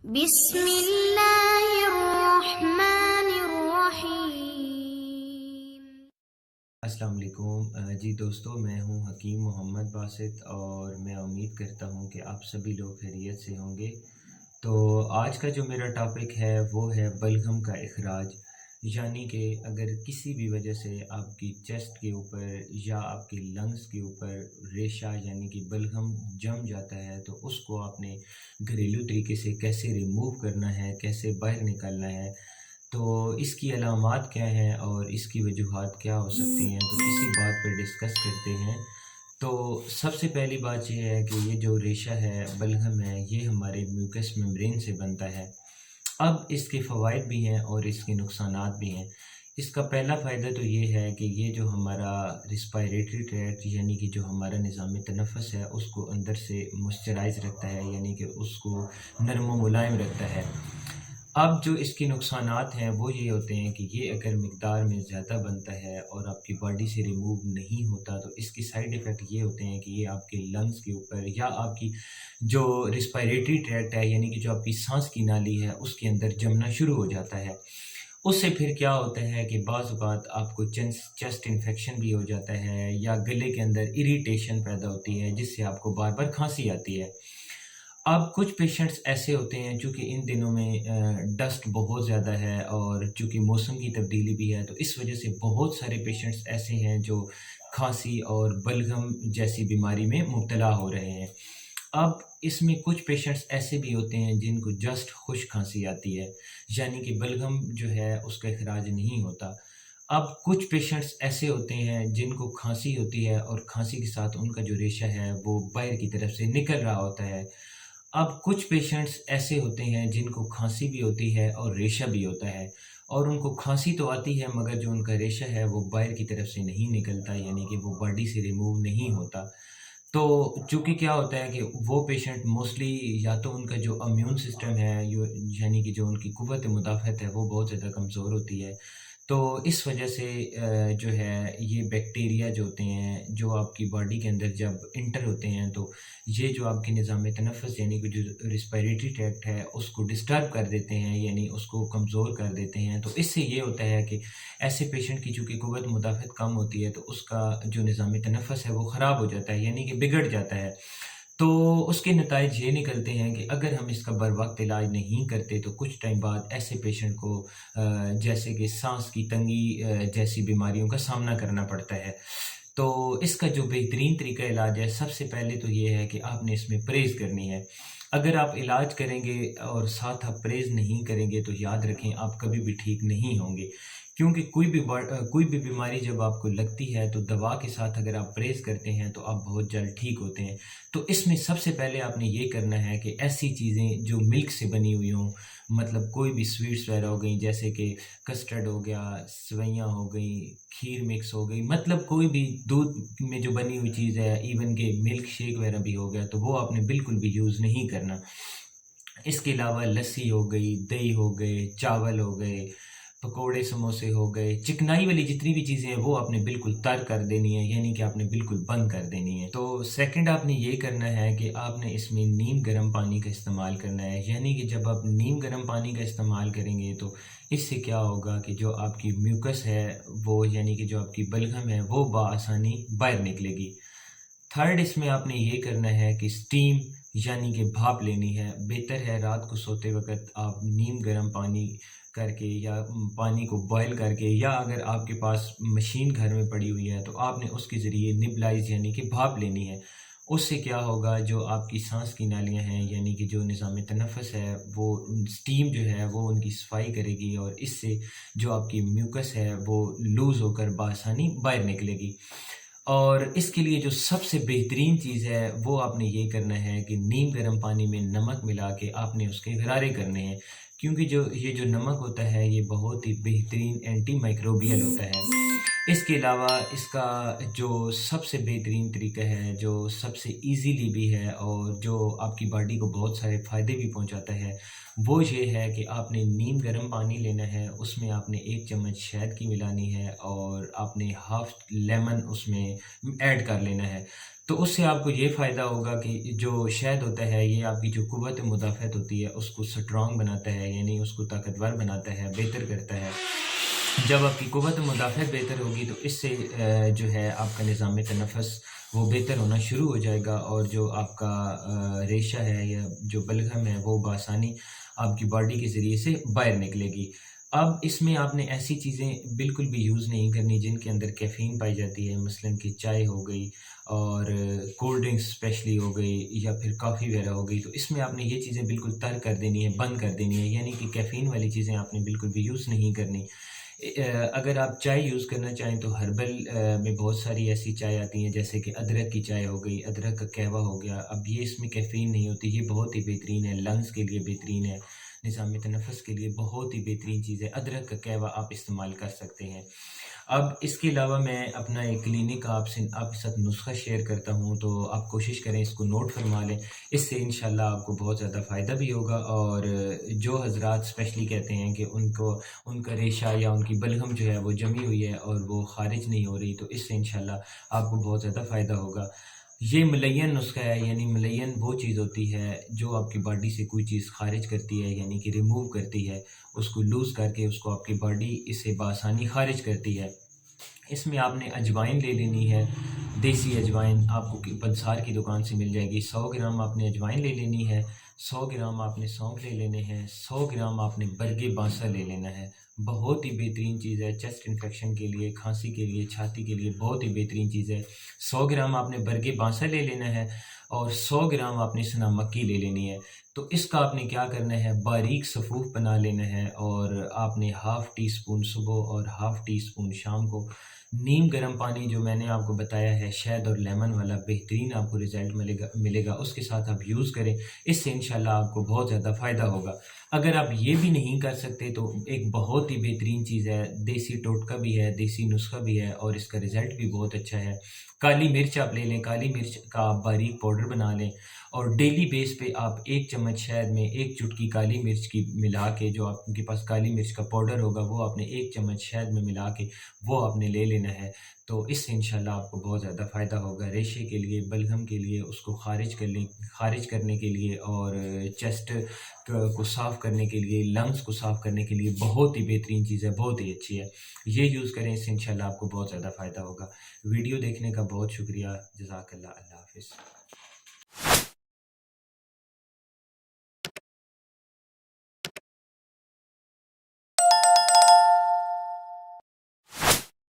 بسم اللہ الرحمن الرحیم۔ السلام علیکم جی دوستو، میں ہوں حکیم محمد باسط اور میں امید کرتا ہوں کہ آپ سبھی لوگ خیریت سے ہوں گے۔ تو آج کا جو میرا ٹاپک ہے وہ ہے بلغم کا اخراج، یعنی کہ اگر کسی بھی وجہ سے آپ کی چیسٹ کے اوپر یا آپ کی لنگز کے اوپر ریشہ یعنی کہ بلغم جم جاتا ہے تو اس کو آپ نے گھریلو طریقے سے کیسے ریموو کرنا ہے، کیسے باہر نکالنا ہے، تو اس کی علامات کیا ہیں اور اس کی وجوہات کیا ہو سکتی ہیں، تو اسی بات پر ڈسکس کرتے ہیں۔ تو سب سے پہلی بات یہ ہے کہ یہ جو ریشہ ہے، بلغم ہے، یہ ہمارے میوکس ممبرین سے بنتا ہے۔ اب اس کے فوائد بھی ہیں اور اس کے نقصانات بھی ہیں۔ اس کا پہلا فائدہ تو یہ ہے کہ یہ جو ہمارا ریسپائریٹری ٹریکٹ یعنی کہ جو ہمارا نظام تنفس ہے اس کو اندر سے موئسچرائز رکھتا ہے، یعنی کہ اس کو نرم و ملائم رکھتا ہے۔ اب جو اس کے نقصانات ہیں وہ یہ ہوتے ہیں کہ یہ اگر مقدار میں زیادہ بنتا ہے اور آپ کی باڈی سے ریموو نہیں ہوتا تو اس کے سائیڈ ایفیکٹ یہ ہوتے ہیں کہ یہ آپ کے لنگز کے اوپر یا آپ کی جو ریسپائریٹری ٹریکٹ ہے یعنی کہ جو آپ کی سانس کی نالی ہے اس کے اندر جمنا شروع ہو جاتا ہے۔ اس سے پھر کیا ہوتا ہے کہ بعض اوقات آپ کو چیسٹ انفیکشن بھی ہو جاتا ہے یا گلے کے اندر اریٹیشن پیدا ہوتی ہے جس سے آپ کو بار بار کھانسی آتی ہے۔ اب کچھ پیشنٹس ایسے ہوتے ہیں چونکہ ان دنوں میں ڈسٹ بہت زیادہ ہے اور چونکہ موسم کی تبدیلی بھی ہے تو اس وجہ سے بہت سارے پیشنٹس ایسے ہیں جو کھانسی اور بلغم جیسی بیماری میں مبتلا ہو رہے ہیں۔ اب اس میں کچھ پیشنٹس ایسے بھی ہوتے ہیں جن کو جسٹ خشک کھانسی آتی ہے، یعنی کہ بلغم جو ہے اس کا اخراج نہیں ہوتا۔ اب کچھ پیشنٹس ایسے ہوتے ہیں جن کو کھانسی ہوتی ہے اور کھانسی کے ساتھ ان کا جو ریشہ ہے وہ باہر کی طرف سے نکل رہا ہوتا ہے۔ اب کچھ پیشنٹس ایسے ہوتے ہیں جن کو کھانسی بھی ہوتی ہے اور ریشہ بھی ہوتا ہے، اور ان کو کھانسی تو آتی ہے مگر جو ان کا ریشہ ہے وہ باہر کی طرف سے نہیں نکلتا، یعنی کہ وہ باڈی سے ریموو نہیں ہوتا۔ تو چونکہ کیا ہوتا ہے کہ وہ پیشنٹ موسٹلی یا تو ان کا جو امیون سسٹم ہے یعنی کہ جو ان کی قوت مدافعت ہے وہ بہت زیادہ کمزور ہوتی ہے، تو اس وجہ سے جو ہے یہ بیکٹیریا جو ہوتے ہیں جو آپ کی باڈی کے اندر جب انٹر ہوتے ہیں تو یہ جو آپ کے نظام تنفس یعنی کہ جو ریسپائریٹری ٹریکٹ ہے اس کو ڈسٹرب کر دیتے ہیں، یعنی اس کو کمزور کر دیتے ہیں۔ تو اس سے یہ ہوتا ہے کہ ایسے پیشنٹ کی چونکہ قوت مدافعت کم ہوتی ہے تو اس کا جو نظام تنفس ہے وہ خراب ہو جاتا ہے، یعنی کہ بگڑ جاتا ہے۔ تو اس کے نتائج یہ نکلتے ہیں کہ اگر ہم اس کا بر وقت علاج نہیں کرتے تو کچھ ٹائم بعد ایسے پیشنٹ کو جیسے کہ سانس کی تنگی جیسی بیماریوں کا سامنا کرنا پڑتا ہے۔ تو اس کا جو بہترین طریقہ علاج ہے، سب سے پہلے تو یہ ہے کہ آپ نے اس میں پرہیز کرنی ہے۔ اگر آپ علاج کریں گے اور ساتھ آپ پرہیز نہیں کریں گے تو یاد رکھیں آپ کبھی بھی ٹھیک نہیں ہوں گے، کیونکہ کوئی بھی بیماری جب آپ کو لگتی ہے تو دوا کے ساتھ اگر آپ پرہیز کرتے ہیں تو آپ بہت جلد ٹھیک ہوتے ہیں۔ تو اس میں سب سے پہلے آپ نے یہ کرنا ہے کہ ایسی چیزیں جو ملک سے بنی ہوئی ہوں، مطلب کوئی بھی سویٹس وغیرہ ہو گئیں جیسے کہ کسٹرڈ ہو گیا، سوئیاں ہو گئیں، کھیر مکس ہو گئی، مطلب کوئی بھی دودھ میں جو بنی ہوئی چیز ہے، ایون کہ ملک شیک وغیرہ بھی ہو گیا تو وہ آپ نے بالکل بھی یوز نہیں کرنا۔ اس کے علاوہ لسی ہو گئی، دہی ہو گئے، چاول ہو گئے، پکوڑے سموسے ہو گئے، چکنائی والی جتنی بھی چیزیں ہیں وہ آپ نے بالکل تر کر دینی ہے، یعنی کہ آپ نے بالکل بند کر دینی ہے۔ تو سیکنڈ آپ نے یہ کرنا ہے کہ آپ نے اس میں نیم گرم پانی کا استعمال کرنا ہے، یعنی کہ جب آپ نیم گرم پانی کا استعمال کریں گے تو اس سے کیا ہوگا کہ جو آپ کی میوکس ہے وہ یعنی کہ جو آپ کی بلغم ہے وہ بآسانی باہر نکلے گی۔ تھرڈ اس میں آپ نے یہ کرنا ہے کہ سٹیم یعنی کہ بھاپ لینی ہے۔ بہتر ہے رات کو سوتے وقت آپ نیم گرم پانی کر کے یا پانی کو بوائل کر کے، یا اگر آپ کے پاس مشین گھر میں پڑی ہوئی ہے تو آپ نے اس کے ذریعے نیبلائز یعنی کہ بھاپ لینی ہے۔ اس سے کیا ہوگا، جو آپ کی سانس کی نالیاں ہیں یعنی کہ جو نظام تنفس ہے وہ سٹیم جو ہے وہ ان کی صفائی کرے گی اور اس سے جو آپ کی میوکس ہے وہ لوز ہو کر بآسانی باہر نکلے گی۔ اور اس کے لیے جو سب سے بہترین چیز ہے وہ آپ نے یہ کرنا ہے کہ نیم گرم پانی میں نمک ملا کے آپ نے اس کے غرارے کرنے ہیں، کیونکہ یہ جو نمک ہوتا ہے یہ بہت ہی بہترین اینٹی مائکروبیل ہوتا ہے۔ اس کے علاوہ اس کا جو سب سے بہترین طریقہ ہے، جو سب سے ایزیلی بھی ہے اور جو آپ کی باڈی کو بہت سارے فائدے بھی پہنچاتا ہے، وہ یہ ہے کہ آپ نے نیم گرم پانی لینا ہے، اس میں آپ نے 1 چمچ شہد کی ملانی ہے اور آپ نے ہاف لیمن اس میں ایڈ کر لینا ہے۔ تو اس سے آپ کو یہ فائدہ ہوگا کہ جو شہد ہوتا ہے یہ آپ کی جو قوت مدافعت ہوتی ہے اس کو سٹرونگ بناتا ہے، یعنی اس کو طاقتور بناتا ہے، بہتر کرتا ہے۔ جب آپ کی قوت مدافعت بہتر ہوگی تو اس سے جو ہے آپ کا نظام تنفس وہ بہتر ہونا شروع ہو جائے گا، اور جو آپ کا ریشہ ہے یا جو بلغم ہے وہ بآسانی آپ کی باڈی کے ذریعے سے باہر نکلے گی۔ اب اس میں آپ نے ایسی چیزیں بالکل بھی یوز نہیں کرنی جن کے اندر کیفین پائی جاتی ہے، مثلاً کہ چائے ہو گئی اور کولڈ ڈرنکس اسپیشلی ہو گئی یا پھر کافی وغیرہ ہو گئی، تو اس میں آپ نے یہ چیزیں بالکل ترک کر دینی ہے، بند کر دینی ہے، یعنی کہ کیفین والی چیزیں آپ نے بالکل بھی یوز نہیں کرنی۔ اگر آپ چائے یوز کرنا چاہیں تو ہربل میں بہت ساری ایسی چائے آتی ہیں، جیسے کہ ادرک کی چائے ہو گئی، ادرک کا قہوہ ہو گیا۔ اب یہ اس میں کیفین نہیں ہوتی، یہ بہت ہی بہترین ہے، لنگز کے لیے بہترین ہے، نظام تنفس کے لیے بہت ہی بہترین چیز ہے۔ ادرک کا قہوہ آپ استعمال کر سکتے ہیں۔ اب اس کے علاوہ میں اپنا ایک کلینک کا آپ کے ساتھ نسخہ شیئر کرتا ہوں، تو آپ کوشش کریں اس کو نوٹ فرما لیں، اس سے انشاءاللہ آپ کو بہت زیادہ فائدہ بھی ہوگا۔ اور جو حضرات اسپیشلی کہتے ہیں کہ ان کا ریشہ یا ان کی بلغم جو ہے وہ جمی ہوئی ہے اور وہ خارج نہیں ہو رہی، تو اس سے انشاءاللہ آپ کو بہت زیادہ فائدہ ہوگا۔ یہ ملین نسخہ ہے، یعنی ملین وہ چیز ہوتی ہے جو آپ کی باڈی سے کوئی چیز خارج کرتی ہے، یعنی کہ ریموو کرتی ہے، اس کو لوز کر کے اس کو آپ کی باڈی اسے بآسانی خارج کرتی ہے۔ اس میں آپ نے اجوائن لے لینی ہے، دیسی اجوائن آپ کو پنسار کی دکان سے مل جائے گی۔ 100 گرام آپ نے اجوائن لے لینی ہے، 100 گرام آپ نے سونف لے لینے ہیں، 100 گرام آپ نے برگ بانسا لے لینا ہے۔ بہت ہی بہترین چیز ہے چیسٹ انفیکشن کے لیے، کھانسی کے لیے، چھاتی کے لیے بہت ہی بہترین چیز ہے۔ 100 گرام آپ نے برگ بانسا لے لینا ہے اور 100 گرام آپ نے سنا مکی لے لینی ہے۔ تو اس کا آپ نے کیا کرنا ہے، باریک صفوف بنا لینا ہے، اور آپ نے ہاف ٹی سپون صبح اور ہاف ٹی سپون شام کو نیم گرم پانی جو میں نے آپ کو بتایا ہے شہد اور لیمن والا، بہترین آپ کو رزلٹ ملے گا، اس کے ساتھ آپ یوز کریں، اس سے انشاءاللہ آپ کو بہت زیادہ فائدہ ہوگا۔ اگر آپ یہ بھی نہیں کر سکتے تو ایک بہت ہی بہترین چیز ہے، دیسی ٹوٹکا بھی ہے، دیسی نسخہ بھی ہے، اور اس کا رزلٹ بھی بہت اچھا ہے۔ کالی مرچ آپ لے لیں، کالی مرچ کا آپ باریک پاؤڈر بنا لیں، اور ڈیلی بیس پہ آپ 1 چمچ شہد میں 1 چٹکی کالی مرچ کی ملا کے، جو آپ کے پاس کالی مرچ کا پاؤڈر ہوگا وہ آپ نے 1 چمچ شہد میں ملا کے وہ آپ نے لے لینا ہے۔ تو اس سے انشاءاللہ آپ کو بہت زیادہ فائدہ ہوگا، ریشے کے لیے، بلغم کے لیے، اس کو خارج کرنے کے لیے، اور چیسٹ کو صاف کرنے کے لیے، لنگز کو صاف کرنے کے لیے بہت ہی بہترین چیز ہے، بہت ہی اچھی ہے۔ یہ یوز کریں، اس سے انشاءاللہ آپ کو بہت زیادہ فائدہ ہوگا۔ ویڈیو دیکھنے کا بہت شکریہ، جزاک اللہ، اللہ حافظ۔